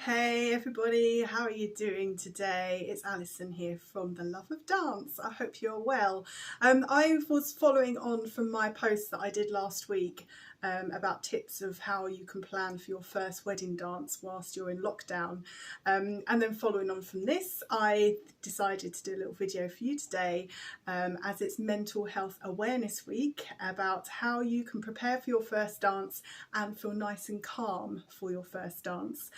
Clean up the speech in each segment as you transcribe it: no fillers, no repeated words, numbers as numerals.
Hey everybody, how are you doing today? It's Alison here from The Love of Dance. I hope you're well. I was following on from my post that I did last week about tips of how you can plan for your first wedding dance whilst you're in lockdown. And then following on from this, I decided to do a little video for you today as it's Mental Health Awareness Week, about how you can prepare for your first dance and feel nice and calm for your first dance.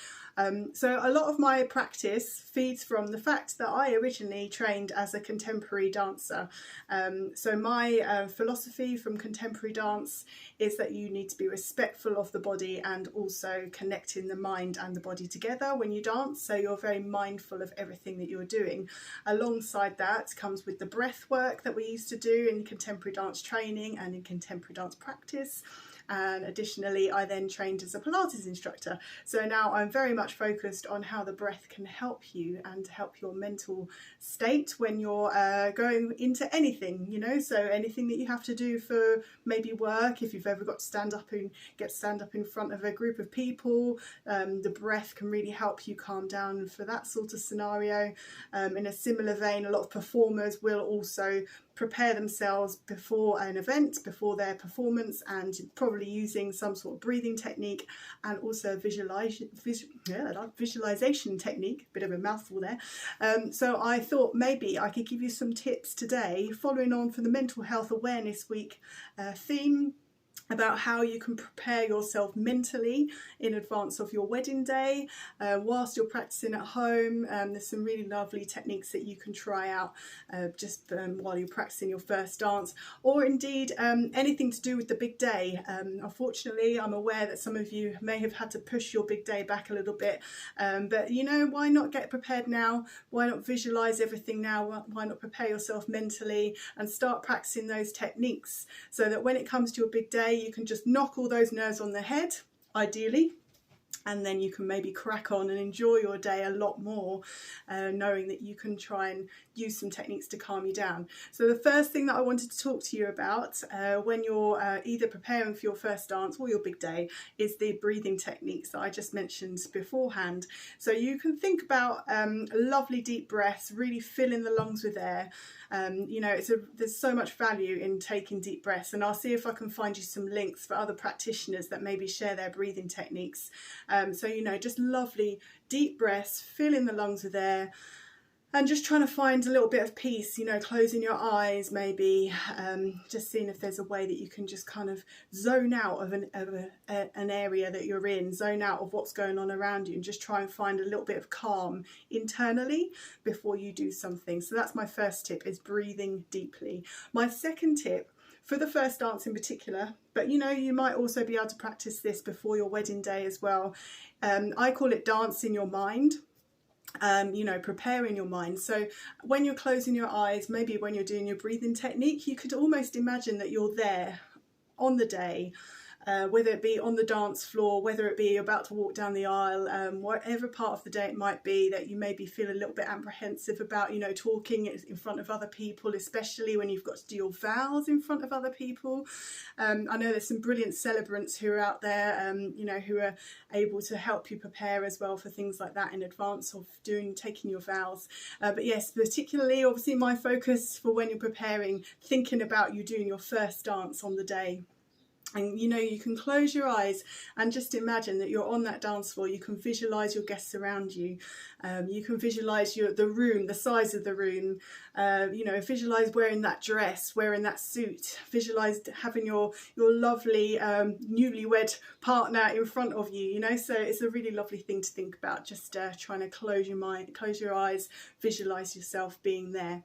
So a lot of my practice feeds from the fact that I originally trained as a contemporary dancer. So my philosophy from contemporary dance is that you need to be respectful of the body and also connecting the mind and the body together when you dance. So you're very mindful of everything that you're doing. Alongside that comes with the breath work that we used to do in contemporary dance training and in contemporary dance practice. And additionally, I then trained as a Pilates instructor. So now I'm very much focused on how the breath can help you and help your mental state when you're going into anything, you know, so anything that you have to do for maybe work, if you've ever got to stand up in front of a group of people, the breath can really help you calm down for that sort of scenario. In a similar vein, a lot of performers will also prepare themselves before an event, before their performance, and probably using some sort of breathing technique and also visualization technique, bit of a mouthful there. So I thought maybe I could give you some tips today, following on from the Mental Health Awareness Week theme, about how you can prepare yourself mentally in advance of your wedding day whilst you're practicing at home. There's some really lovely techniques that you can try out just while you're practicing your first dance, or indeed anything to do with the big day. Unfortunately, I'm aware that some of you may have had to push your big day back a little bit, but you know, why not get prepared now? Why not visualize everything now? Why not prepare yourself mentally and start practicing those techniques so that when it comes to your big day, you can just knock all those nerves on the head, ideally, and then you can maybe crack on and enjoy your day a lot more, knowing that you can try and use some techniques to calm you down. So the first thing that I wanted to talk to you about when you're either preparing for your first dance or your big day is the breathing techniques that I just mentioned beforehand. So you can think about lovely deep breaths, really filling the lungs with air. You know, there's so much value in taking deep breaths, and I'll see if I can find you some links for other practitioners that maybe share their breathing techniques. So, you know, just lovely deep breaths, filling the lungs with air, and just trying to find a little bit of peace, you know, closing your eyes maybe, just seeing if there's a way that you can just kind of zone out of an area that you're in, zone out of what's going on around you, and just try and find a little bit of calm internally before you do something. So that's my first tip, is breathing deeply. My second tip, for the first dance in particular, but you know, you might also be able to practice this before your wedding day as well. I call it dance in your mind. You know, preparing your mind. So when you're closing your eyes, maybe when you're doing your breathing technique, you could almost imagine that you're there on the day, whether it be on the dance floor, whether it be about to walk down the aisle, whatever part of the day it might be that you maybe feel a little bit apprehensive about, you know, talking in front of other people, especially when you've got to do your vows in front of other people. I know there's some brilliant celebrants who are out there, you know, who are able to help you prepare as well for things like that in advance of taking your vows. But yes, particularly, obviously, my focus for when you're preparing, thinking about you doing your first dance on the day. And you know, you can close your eyes and just imagine that you're on that dance floor. You can visualize your guests around you. You can visualize the room, the size of the room. You know, visualize wearing that dress, wearing that suit. Visualize having your lovely newlywed partner in front of you. You know, so it's a really lovely thing to think about. Just trying to close your mind, close your eyes, visualize yourself being there.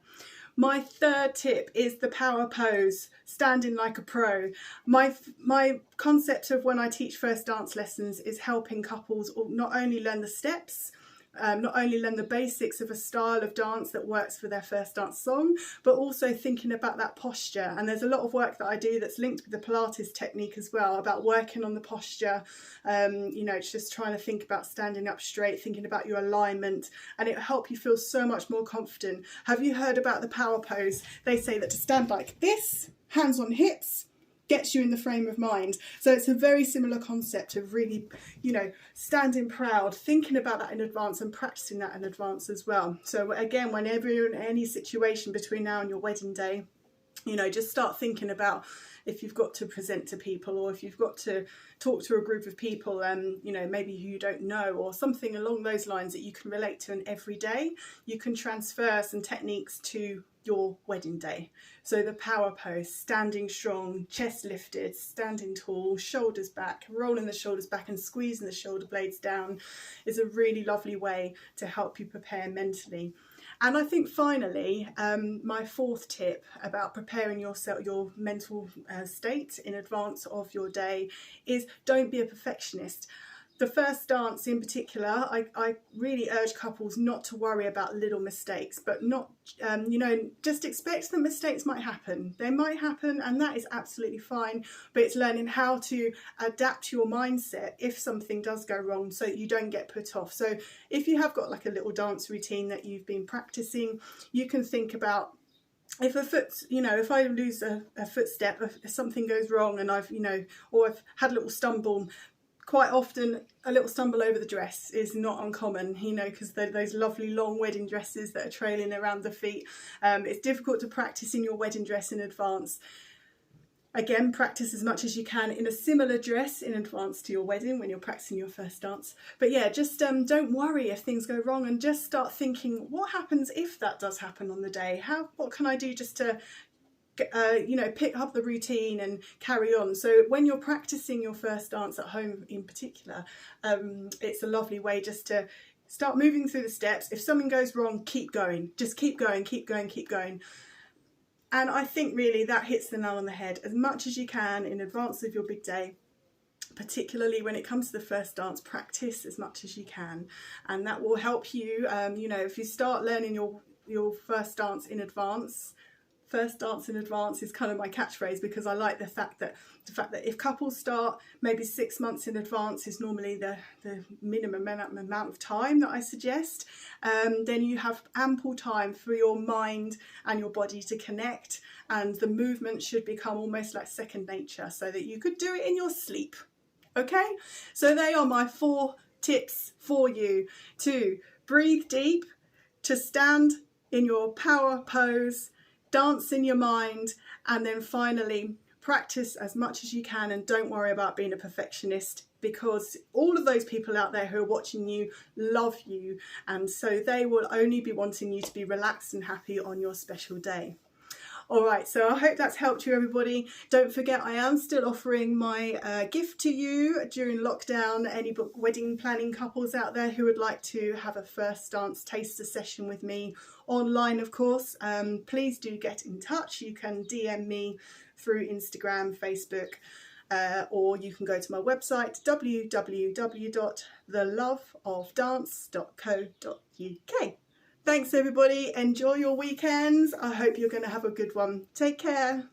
My third tip is the power pose, standing like a pro. My concept of when I teach first dance lessons is helping couples not only learn the steps, not only learn the basics of a style of dance that works for their first dance song, but also thinking about that posture. And there's a lot of work that I do that's linked with the Pilates technique as well, about working on the posture. You know, it's just trying to think about standing up straight, thinking about your alignment, and it'll help you feel so much more confident. Have you heard about the power pose? They say that to stand like this, hands on hips, gets you in the frame of mind. So it's a very similar concept of really, you know, standing proud, thinking about that in advance and practicing that in advance as well. So again, whenever you're in any situation between now and your wedding day, you know, just start thinking about if you've got to present to people, or if you've got to talk to a group of people, you know, maybe who you don't know, or something along those lines that you can relate to in every day. You can transfer some techniques to your wedding day. So the power pose, standing strong, chest lifted, standing tall, shoulders back, rolling the shoulders back and squeezing the shoulder blades down is a really lovely way to help you prepare mentally. And I think finally, my fourth tip about preparing yourself, your mental state in advance of your day, is don't be a perfectionist. The first dance in particular, I really urge couples not to worry about little mistakes, but not, you know, just expect that mistakes might happen. They might happen, and that is absolutely fine, but it's learning how to adapt your mindset if something does go wrong so that you don't get put off. So if you have got like a little dance routine that you've been practicing, you can think about, if a foot, you know, if I lose a footstep, if something goes wrong and I've, you know, or I've had a little stumble. Quite often a little stumble over the dress is not uncommon, you know, because they're those lovely long wedding dresses that are trailing around the feet. It's difficult to practice in your wedding dress in advance. Again, practice as much as you can in a similar dress in advance to your wedding when you're practicing your first dance. But yeah, just don't worry if things go wrong, and just start thinking, what happens if that does happen on the day? What can I do just to you know, pick up the routine and carry on? So when you're practicing your first dance at home in particular, it's a lovely way just to start moving through the steps. If something goes wrong, keep going, just keep going, keep going, keep going. And I think really that hits the nail on the head. As much as you can in advance of your big day, particularly when it comes to the first dance, practice as much as you can, and that will help you. You know, if you start learning your first dance in advance. First dance in advance is kind of my catchphrase, because I like the fact that if couples start maybe 6 months in advance is normally the minimum amount of time that I suggest, then you have ample time for your mind and your body to connect, and the movement should become almost like second nature, so that you could do it in your sleep. Okay, so they are my 4 tips for you: to breathe deep, to stand in your power pose, dance in your mind, and then finally practice as much as you can, and don't worry about being a perfectionist, because all of those people out there who are watching you love you, and so they will only be wanting you to be relaxed and happy on your special day. Alright, so I hope that's helped you, everybody. Don't forget, I am still offering my gift to you during lockdown. Any wedding planning couples out there who would like to have a first dance taster session with me, online of course, please do get in touch. You can DM me through Instagram, Facebook, or you can go to my website www.theloveofdance.co.uk. Thanks everybody, enjoy your weekends. I hope you're going to have a good one. Take care.